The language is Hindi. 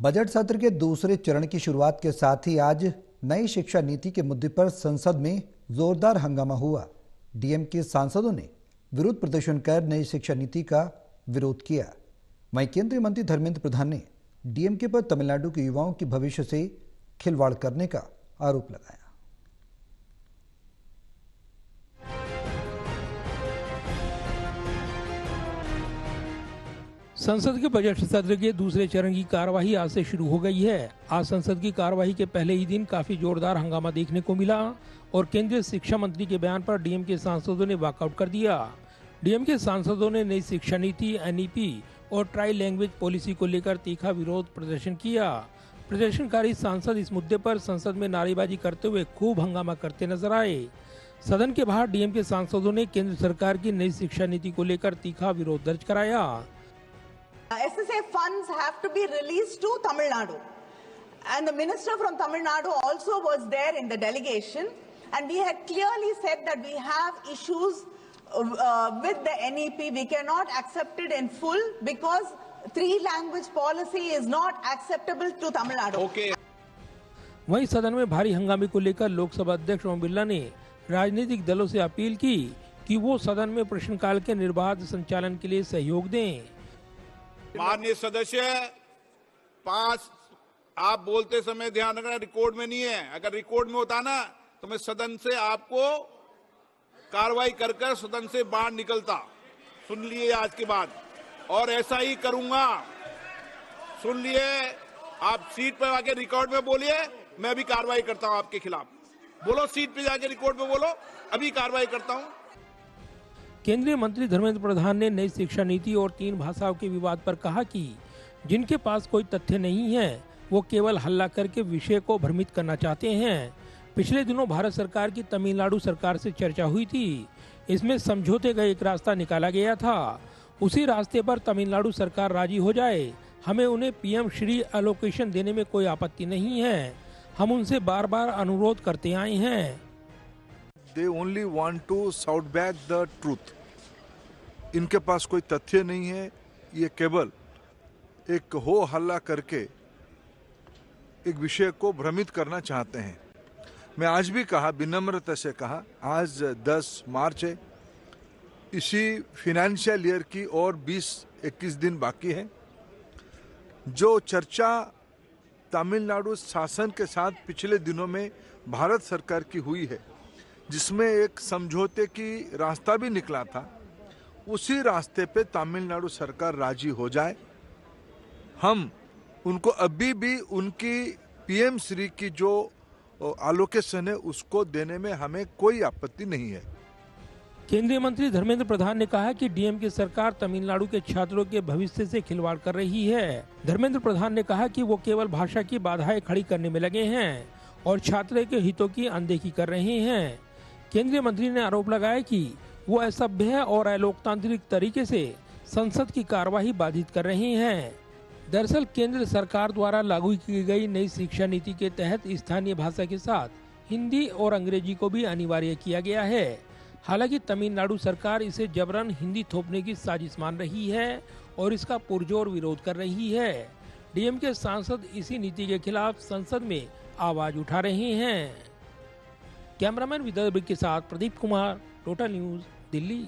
बजट सत्र के दूसरे चरण की शुरुआत के साथ ही आज नई शिक्षा नीति के मुद्दे पर संसद में जोरदार हंगामा हुआ। डीएम के सांसदों ने विरोध प्रदर्शन कर नई शिक्षा नीति का विरोध किया। वहीं केंद्रीय मंत्री धर्मेंद्र प्रधान ने डीएमके पर तमिलनाडु के युवाओं के भविष्य से खिलवाड़ करने का आरोप लगाया। संसद के बजट सत्र के दूसरे चरण की कार्यवाही आज से शुरू हो गई है। आज संसद की कार्यवाही के पहले ही दिन काफी जोरदार हंगामा देखने को मिला और केंद्रीय शिक्षा मंत्री के बयान पर डीएम के सांसदों ने वॉकआउट कर दिया। डीएम के सांसदों ने नई शिक्षा नीति, एनईपी और ट्राई लैंग्वेज पॉलिसी को लेकर तीखा विरोध प्रदर्शन किया। प्रदर्शनकारी सांसद इस मुद्दे पर संसद में नारेबाजी करते हुए खूब हंगामा करते नजर आए। सदन के बाहर डीएम के सांसदों ने केंद्र सरकार की नई शिक्षा नीति को लेकर तीखा विरोध दर्ज कराया। SSA funds have to be released to Tamil Nadu, and the minister from Tamil Nadu also was there in the delegation, and we had clearly said that we have issues with the NEP. We cannot accept it in full because 3-language policy is not acceptable to Tamil Nadu. Okay. वहीं सदन में भारी हंगामे को लेकर लोकसभा अध्यक्ष ओम बिरला ने राजनीतिक दलों से अपील की कि वो सदन में प्रश्नकाल के निर्बाध संचालन के लिए सहयोग दें। माननीय सदस्य, 5 आप बोलते समय ध्यान रखना, रिकॉर्ड में नहीं है। अगर रिकॉर्ड में होता ना तो मैं सदन से आपको कार्रवाई कर कर सदन से बाहर निकलता। सुन लिए आज के बाद, और ऐसा ही करूंगा। सुन लिए, आप सीट पर आके रिकॉर्ड में बोलिए, मैं भी कार्रवाई करता हूं आपके खिलाफ। बोलो, सीट पे जाके रिकॉर्ड में बोलो, अभी कार्रवाई करता हूं। केंद्रीय मंत्री धर्मेंद्र प्रधान ने नई शिक्षा नीति और 3 भाषाओं के विवाद पर कहा कि जिनके पास कोई तथ्य नहीं है वो केवल हल्ला करके विषय को भ्रमित करना चाहते हैं। पिछले दिनों भारत सरकार की तमिलनाडु सरकार से चर्चा हुई थी। इसमें समझौते का एक रास्ता निकाला गया था। उसी रास्ते पर तमिलनाडु सरकार राजी हो जाए, हमें उन्हें पीएम श्री एलोकेशन देने में कोई आपत्ति नहीं है। हम उनसे बार बार अनुरोध करते आए हैं। They only want to shout back the truth. इनके पास कोई तथ्य नहीं है, ये केवल एक हो हल्ला करके एक विषय को भ्रमित करना चाहते हैं। मैं आज भी कहा, विनम्रता से कहा, आज 10 मार्च है। इसी फाइनेंशियल ईयर की और 20-21 दिन बाकी है। जो चर्चा तमिलनाडु शासन के साथ पिछले दिनों में भारत सरकार की हुई है, जिसमें एक समझौते की रास्ता भी निकला था, उसी रास्ते पे तमिलनाडु सरकार राजी हो जाए। हम उनको अभी भी उनकी पीएम श्री की जो एलोकेशन है उसको देने में हमें कोई आपत्ति नहीं है। केंद्रीय मंत्री धर्मेंद्र प्रधान ने कहा कि डीएम की सरकार तमिलनाडु के छात्रों के भविष्य से खिलवाड़ कर रही है। धर्मेंद्र प्रधान ने कहा कि वो केवल भाषा की बाधाएं खड़ी करने में लगे हैं और छात्रों के हितों की अनदेखी कर रहे हैं। केंद्रीय मंत्री ने आरोप लगाया कि वो असभ्य और अलोकतांत्रिक तरीके से संसद की कार्यवाही बाधित कर रहे हैं। दरअसल केंद्र सरकार द्वारा लागू की गई नई शिक्षा नीति के तहत स्थानीय भाषा के साथ हिंदी और अंग्रेजी को भी अनिवार्य किया गया है। हालांकि तमिलनाडु सरकार इसे जबरन हिंदी थोपने की साजिश मान रही है और इसका पुरजोर विरोध कर रही है। डीएम के सांसद इसी नीति के खिलाफ संसद में आवाज उठा रहे हैं। कैमरामैन विदर्भ के साथ प्रदीप कुमार, टोटल न्यूज़, दिल्ली।